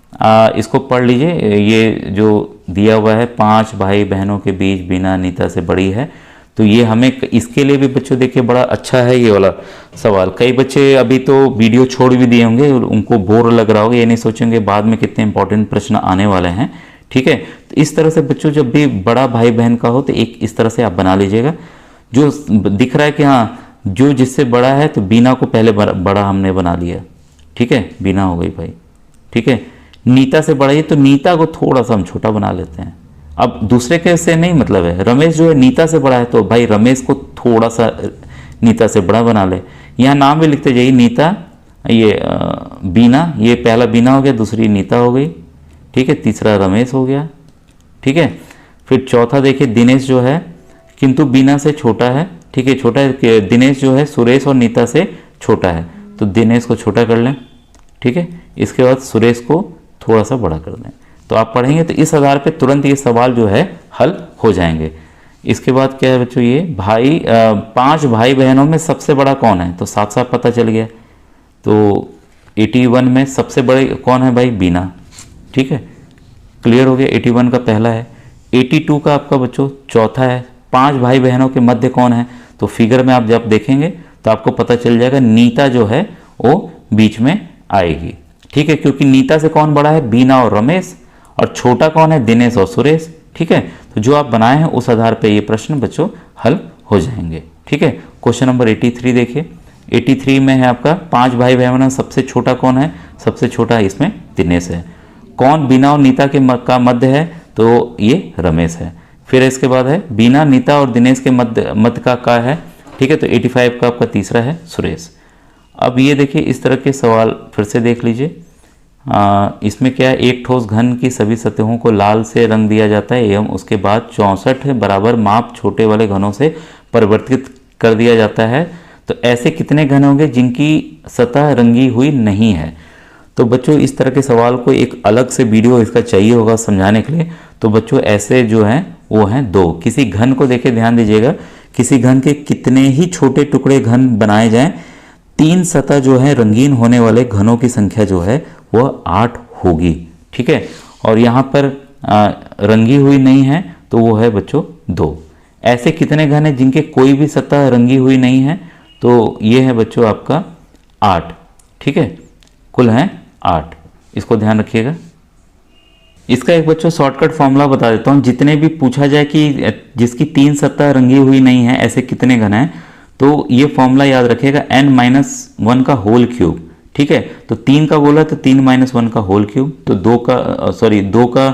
इसको पढ़ लीजिए, ये जो दिया हुआ है 5 भाई बहनों के बीच बीना नीता से बड़ी है, तो ये हमें इसके लिए भी बच्चों देखिए बड़ा अच्छा है ये वाला सवाल। कई बच्चे अभी तो वीडियो छोड़ भी दिए होंगे और उनको बोर लग रहा होगा, ये नहीं सोचेंगे बाद में कितने इंपॉर्टेंट प्रश्न आने वाले हैं। ठीक है, तो इस तरह से बच्चों जब भी बड़ा भाई बहन का हो तो एक इस तरह से आप बना लीजिएगा, जो दिख रहा है कि हाँ जो जिससे बड़ा है, तो बीना को पहले बड़ा हमने बना लिया। ठीक है, बीना हो गई भाई। ठीक है, नीता से बड़ा है तो नीता को थोड़ा सा हम छोटा बना लेते हैं। अब दूसरे के से नहीं मतलब है, रमेश जो है नीता से बड़ा है तो भाई रमेश को थोड़ा सा नीता से बड़ा बना ले। यहाँ नाम भी लिखते जाइए, नीता, ये बीना, ये पहला बीना हो गया, दूसरी नीता हो गई। ठीक है, तीसरा रमेश हो गया। ठीक है, फिर चौथा देखिए दिनेश जो है, किंतु बीना से छोटा है। ठीक है, छोटा है, दिनेश जो है सुरेश और नीता से छोटा है, तो दिनेश को छोटा कर लें। ठीक है, इसके बाद सुरेश को थोड़ा सा बड़ा कर दें। तो आप पढ़ेंगे तो इस आधार पे तुरंत ये सवाल जो है हल हो जाएंगे। इसके बाद क्या है बच्चों, ये 5 भाई बहनों में सबसे बड़ा कौन है, तो साथ साथ पता चल गया। तो 81 में सबसे बड़े कौन है भाई, बीना। ठीक है, क्लियर हो गया, 81 का पहला है। 82 का आपका बच्चों चौथा है। 5 भाई बहनों के मध्य कौन है, तो फिगर में आप जब देखेंगे तो आपको पता चल जाएगा, नीता जो है वो बीच में आएगी। ठीक है, क्योंकि नीता से कौन बड़ा है, बीना और रमेश, और छोटा कौन है, दिनेश और सुरेश। ठीक है, तो जो आप बनाए हैं उस आधार पे ये प्रश्न बच्चों हल हो जाएंगे। ठीक है, क्वेश्चन नंबर 83 देखिए, 83 में है आपका 5 भाई बहनों में सबसे छोटा कौन है, सबसे छोटा इसमें दिनेश है। कौन बीना और नीता के का मध्य है, तो ये रमेश है। फिर इसके बाद है बीना, नीता और दिनेश के मध्य का है। ठीक है, तो 85 का आपका तीसरा है सुरेश। अब ये देखिए इस तरह के सवाल फिर से देख लीजिए। इसमें क्या है, एक ठोस घन की सभी सतहों को लाल से रंग दिया जाता है एवं उसके बाद 64 बराबर माप छोटे वाले घनों से परिवर्तित कर दिया जाता है। तो ऐसे कितने घन होंगे जिनकी सतह रंगी हुई नहीं है। तो बच्चों इस तरह के सवाल को एक अलग से वीडियो इसका चाहिए होगा समझाने के लिए। तो बच्चों ऐसे जो हैं वो हैं 2। किसी घन को देखे ध्यान दीजिएगा, किसी घन के कितने ही छोटे टुकड़े घन बनाए जाएं, 3 सतह जो है रंगीन होने वाले घनों की संख्या जो है वह 8 होगी। ठीक है, और यहाँ पर रंगी हुई नहीं है तो वो है बच्चों 2। ऐसे कितने घन हैं जिनके कोई भी सतह रंगी हुई नहीं है, तो ये है बच्चों आपका 8। ठीक है, कुल हैं 8, इसको ध्यान रखिएगा। इसका एक बच्चों शॉर्टकट फॉर्मूला बता देता हूँ। जितने भी पूछा जाए कि जिसकी 3 सतह रंगी हुई नहीं है ऐसे कितने घन हैं, तो ये फॉर्मूला याद रखिएगा, n-1 का होल क्यूब। ठीक है, तो 3 का बोला तो 3 - 1 का होल क्यूब, तो 2 का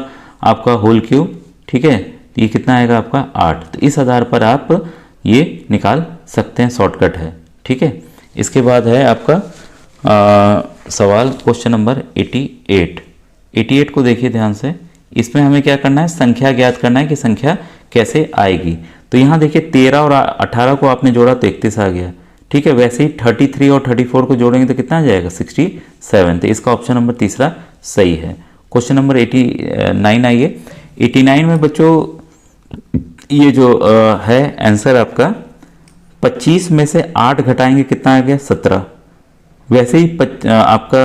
आपका होल क्यूब। ठीक है, तो ये कितना आएगा आपका 8। तो इस आधार पर आप ये निकाल सकते हैं, शॉर्टकट है। ठीक है, इसके बाद है आपका सवाल क्वेश्चन नंबर 88। 88 को देखिए ध्यान से। इसमें हमें क्या करना है, संख्या ज्ञात करना है कि संख्या कैसे आएगी। तो यहाँ देखिए 13 और 18 को आपने जोड़ा तो 31 आ गया। ठीक है, वैसे ही 33 और 34 को जोड़ेंगे तो कितना आ जाएगा, 67। तो इसका ऑप्शन नंबर तीसरा सही है। क्वेश्चन नंबर 89 आइए। 89 में बच्चों ये जो है आंसर आपका 25 में से 8 घटाएंगे कितना आ गया, 17। वैसे ही आपका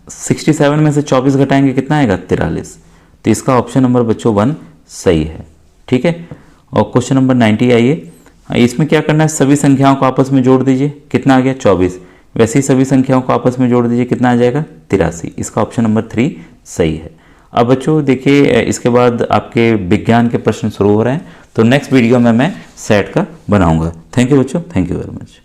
67 में से 24 घटाएंगे कितना आएगा 43। तो इसका ऑप्शन नंबर बच्चों 1 सही है। ठीक है। और क्वेश्चन नंबर 90 आइए। इसमें क्या करना है, सभी संख्याओं को आपस में जोड़ दीजिए, कितना आ गया 24। वैसे ही सभी संख्याओं को आपस में जोड़ दीजिए, कितना आ जाएगा 83। इसका ऑप्शन नंबर 3 सही है। अब बच्चों देखिए इसके बाद आपके विज्ञान के प्रश्न शुरू हो रहे हैं, तो नेक्स्ट वीडियो में मैं सेट का बनाऊंगा। थैंक यू बच्चों, थैंक यू वेरी मच।